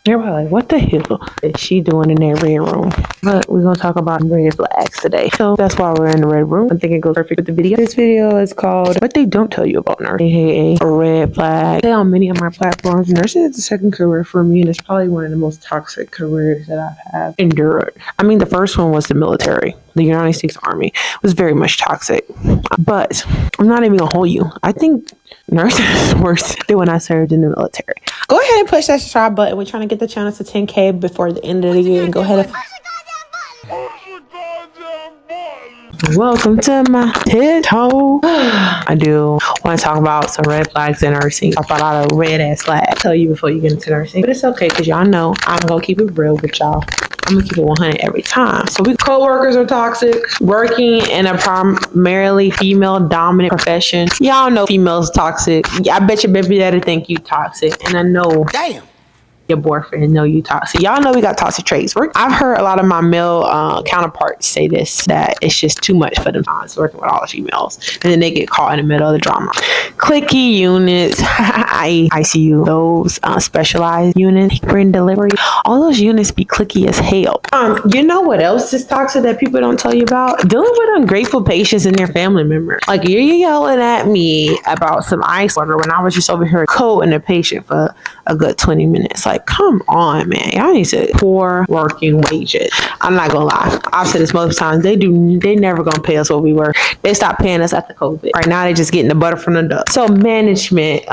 Everybody like, what the hell is she doing in that red room? But we're gonna talk about red flags today. So that's why we're in the red room. I think it goes perfect with the video. This video is called What They Don't Tell You About Nursing, aka a red flag. Say on many of my platforms, nursing is the second career for me, and it's probably one of the most toxic careers that I've have endured. I mean, the first one was the military. The United States Army was very much toxic. But I'm not even gonna hold you. I think nursing is worse than when I served in the military. Go ahead and push that subscribe button. We're trying to get the channel to 10K before the end of the year. And go ahead and welcome to my TikTok. I do want to talk about some red flags in nursing. Talk about a lot of red ass flags. I'll tell you before you get into nursing. But it's okay because y'all know I'm going to keep it real with y'all. I'm going to keep it 100 every time. So we co-workers are toxic. Working in a primarily female dominant profession. Y'all know females toxic. I bet your baby daddy think you toxic. And I know. Damn. Your boyfriend know you toxic. Y'all know we got toxic traits. I've heard a lot of my male counterparts say this, that it's just too much for them working with all the females, and then they get caught in the middle of the drama. Clicky units, ICU, those specialized units, labor and delivery, all those units be clicky as hell. You know what else is toxic that people don't tell you about? Dealing with ungrateful patients and their family members. Like, you're yelling at me about some ice water when I was just over here coating a patient for a good 20 minutes. Like, come on, man. Y'all need to poor working wages. I'm not gonna lie. I've said this most times. They never gonna pay us what we were. They stopped paying us after COVID. Right now, they're just getting the butter from the duck. So management,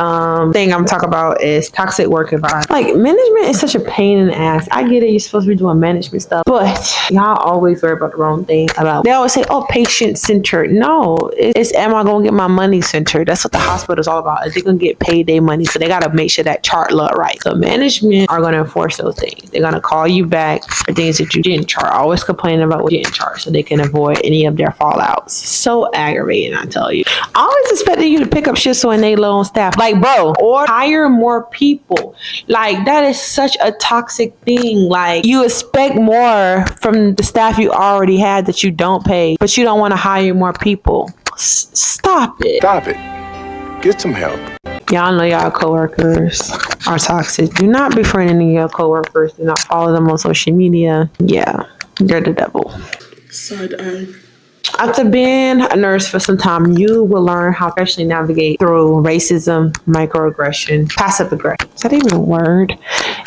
thing I'm talking about is toxic work environment. Like, management is such a pain in the ass. I get it. You're supposed to be doing management stuff, but y'all always worry about the wrong thing. They always say, oh, patient centered. No, it's am I gonna get my money centered? That's what the hospital is all about. They're gonna get paid their money, so they gotta make sure that chart look right. So management are going to enforce those things. They're going to call you back for things that you didn't charge. Always complaining about what you didn't charge so they can avoid any of their fallouts. So aggravating, I tell you. I always expected you to pick up shifts when they low on staff. Like, bro, or hire more people. Like, that is such a toxic thing. Like, you expect more from the staff you already had that you don't pay, but you don't want to hire more people. Stop it. Stop it. Get some help. Y'all know y'all coworkers are toxic. Do not befriend any of your coworkers. Do not follow them on social media. Yeah, they're the devil. Side eye. After being a nurse for some time, you will learn how to professionally navigate through racism, microaggression, passive aggression. Is that even a word?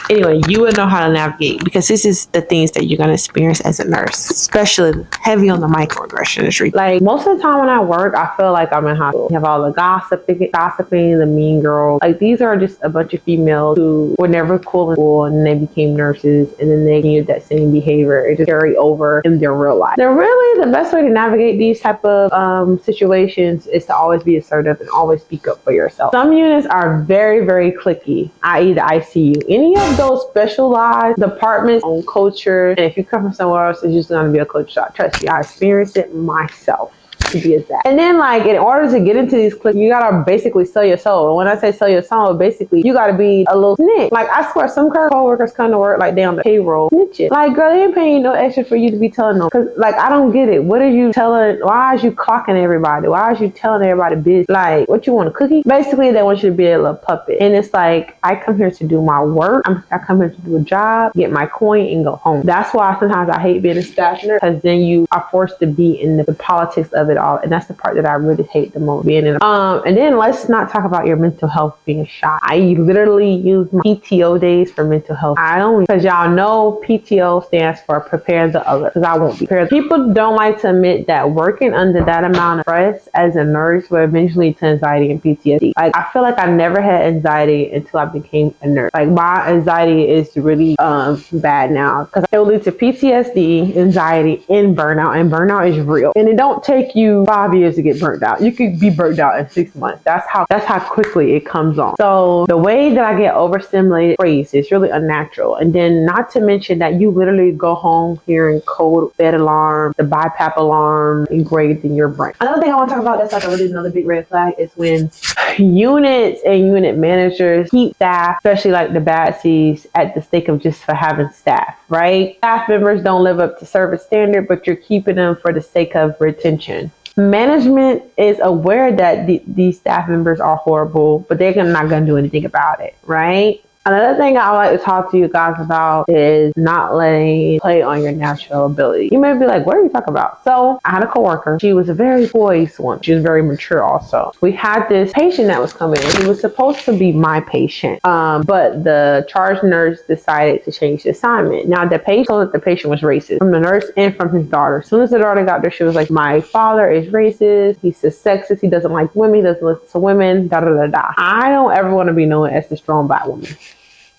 Anyway, you will know how to navigate because this is the things that you're going to experience as a nurse, especially heavy on the microaggression industry. Like, most of the time when I work, I feel like I'm in hospital. You have all the gossiping, the mean girls. Like, these are just a bunch of females who were never cool in school and they became nurses, and then they continued that same behavior. It just carry over in their real life. They're really the best way to navigate these type of situations is to always be assertive and always speak up for yourself. Some units are very, very cliquey, i.e. the ICU. Any of those specialized departments on culture, and if you come from somewhere else, it's just going to be a culture shock. Trust me, I experienced it myself. To be exact. And then, like, in order to get into these cliques, you gotta basically sell your soul. And when I say sell your soul, basically you gotta be a little snitch. Like, I swear some co-workers come to work like they on the payroll snitching. Like, girl, they ain't paying you no extra for you to be telling them. Cause, like, I don't get it. What are you telling? Why is you clocking everybody? Why is you telling everybody business? Like, what you want, a cookie? Basically, they want you to be a little puppet. And it's like, I come here to do my work. I come here to do a job, get my coin, and go home. That's why sometimes I hate being a staff nurse, because then you are forced to be in the politics of it all, and that's the part that I really hate the most, being in. And then let's not talk about your mental health being shot. I literally use my PTO days for mental health. I don't, because y'all know PTO stands for prepare the other, because I won't be prepared. People don't like to admit that working under that amount of stress as a nurse will eventually lead to anxiety and PTSD. Like, I feel like I never had anxiety until I became a nurse. Like, my anxiety is really bad now, because it will lead to PTSD, anxiety, and burnout is real, and it don't take you 5 years to get burnt out. You could be burnt out in 6 months. That's how quickly it comes on. So the way that I get overstimulated crazy, it's really unnatural. And then not to mention that you literally go home hearing code bed alarm, the BiPAP alarm engraved in your brain. Another thing I want to talk about that's like another big red flag is when units and unit managers keep staff, especially like the bad C's, at the stake of just for having staff, right? Staff members don't live up to service standard, but you're keeping them for the sake of retention. Management is aware that these staff members are horrible, but they're not going to do anything about it, right? Another thing I like to talk to you guys about is not letting play on your natural ability. You may be like, what are you talking about? So I had a coworker. She was a very poised one. She was very mature also. We had this patient that was coming in. He was supposed to be my patient. But the charge nurse decided to change the assignment. Now the patient told that the patient was racist from the nurse and from his daughter. As soon as the daughter got there, she was like, my father is racist. He's a sexist. He doesn't like women. He doesn't listen to women. Da da da da. I don't ever want to be known as the strong black woman.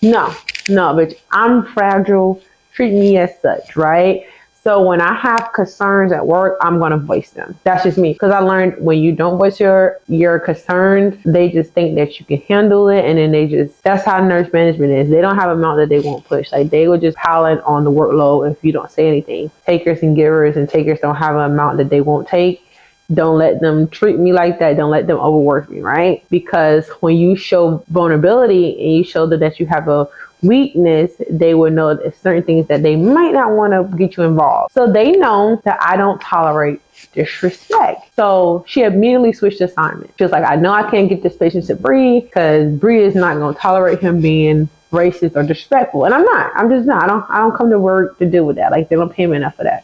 No, bitch. I'm fragile. Treat me as such, right? So when I have concerns at work, I'm going to voice them. That's just me. Because I learned when you don't voice your concerns, they just think that you can handle it. And then that's how nurse management is. They don't have an amount that they won't push. Like they will just pile it on the workload if you don't say anything. Takers and givers, and takers don't have an amount that they won't take. Don't let them treat me like that. Don't let them overwork me, right? Because when you show vulnerability and you show them that you have a weakness, they will know that certain things that they might not want to get you involved. So they know that I don't tolerate disrespect. So she immediately switched assignment. She was like, I know I can't get this patient to Bree because Bree is not going to tolerate him being racist or disrespectful. And I'm not. I'm just not. I don't come to work to deal with that. Like they don't pay me enough for that.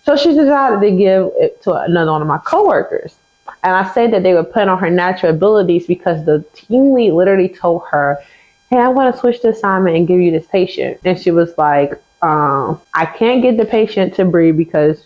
So she decided to give it to another one of my coworkers. And I say that they were playing on her natural abilities because the team lead literally told her, hey, I want to switch the assignment and give you this patient. And she was like, I can't get the patient to Bree because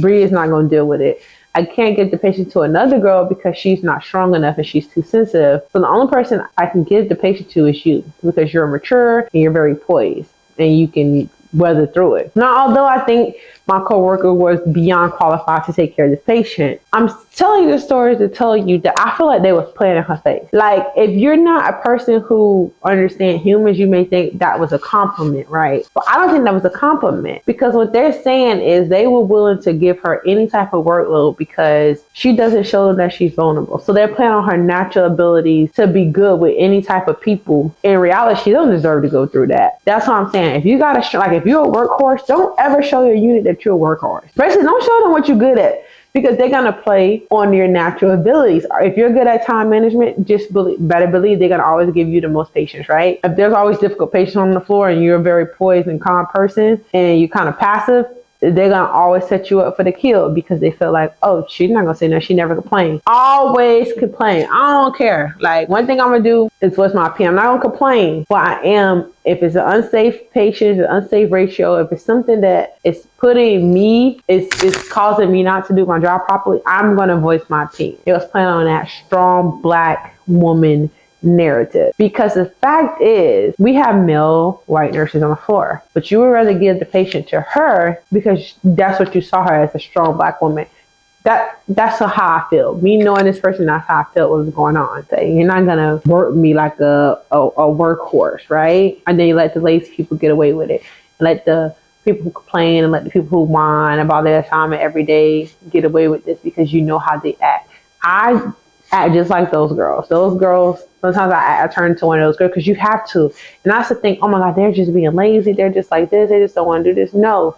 Bree is not going to deal with it. I can't get the patient to another girl because she's not strong enough and she's too sensitive. So the only person I can give the patient to is you because you're mature and you're very poised and you can weather through it. Now, although I think my coworker was beyond qualified to take care of this patient, I'm telling you the story to tell you that I feel like they was playing in her face. Like, if you're not a person who understands humans, you may think that was a compliment, right? But I don't think that was a compliment because what they're saying is they were willing to give her any type of workload because she doesn't show them that she's vulnerable. So they're playing on her natural abilities to be good with any type of people. In reality, she doesn't deserve to go through that. That's what I'm saying. If you got to, like, if you're a workhorse, don't ever show your unit that you're a workhorse. Especially don't show them what you're good at because they're going to play on your natural abilities. If you're good at time management, better believe they're going to always give you the most patience, right? If there's always difficult patients on the floor and you're a very poised and calm person and you're kind of passive, they're going to always set you up for the kill because they feel like, oh, she's not going to say no. She never complains. Always complain. I don't care. Like, one thing I'm going to do is what's my opinion. I'm not going to complain. What I am, if it's an unsafe patient, an unsafe ratio, if it's something that is putting me, it's causing me not to do my job properly, I'm going to voice my opinion. It was playing on that strong black woman narrative because the fact is we have male white nurses on the floor, but you would rather give the patient to her because that's what you saw her as, a strong black woman. That's how I feel. Me knowing this person, that's how I felt what was going on. So you're not gonna work me like a workhorse, right? And then you let the lazy people get away with it. Let the people who complain and let the people who whine about their assignment every day get away with this because you know how they act. I act just like those girls. Those girls, sometimes I turn into one of those girls because you have to. And I used to think, oh my God, they're just being lazy. They're just like this. They just don't want to do this. No,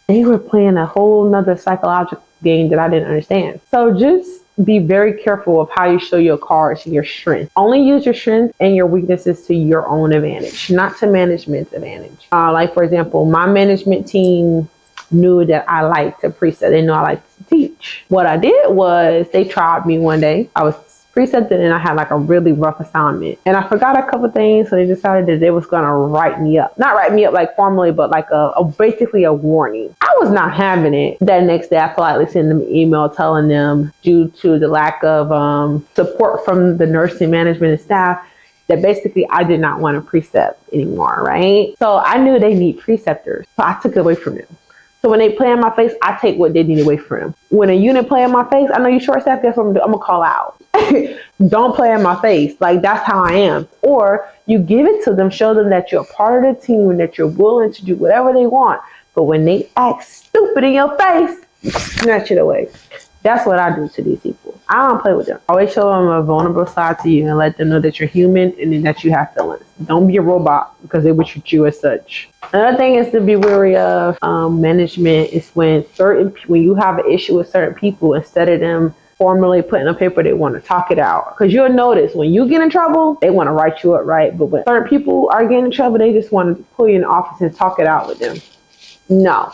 they were playing a whole nother psychological game that I didn't understand. So just be very careful of how you show your cards and your strength. Only use your strengths and your weaknesses to your own advantage, not to management's advantage. Like, for example, my management team knew that I liked to preset. They knew I liked to teach. What I did was they tried me one day. I was precepted and I had like a really rough assignment. And I forgot a couple things, so they decided that they was going to write me up. Not write me up like formally, but like basically a warning. I was not having it. That next day, I politely sent them an email telling them due to the lack of support from the nursing management and staff that basically I did not want to precept anymore, right? So I knew they need preceptors, so I took it away from them. So when they play in my face, I take what they need away from them. When a unit play in my face, I know you short staff, guess what I'm going to call out. Don't play in my face. Like, that's how I am. Or you give it to them, show them that you're a part of the team and that you're willing to do whatever they want. But when they act stupid in your face, snatch it away. That's what I do to these people. I don't play with them. Always show them a vulnerable side to you and let them know that you're human and that you have feelings. Don't be a robot because they will treat you as such. Another thing is to be wary of management is when you have an issue with certain people, instead of them formally put in a paper. They want to talk it out. Because you'll notice when you get in trouble, they want to write you up, right? But when certain people are getting in trouble, they just want to pull you in the office and talk it out with them. No.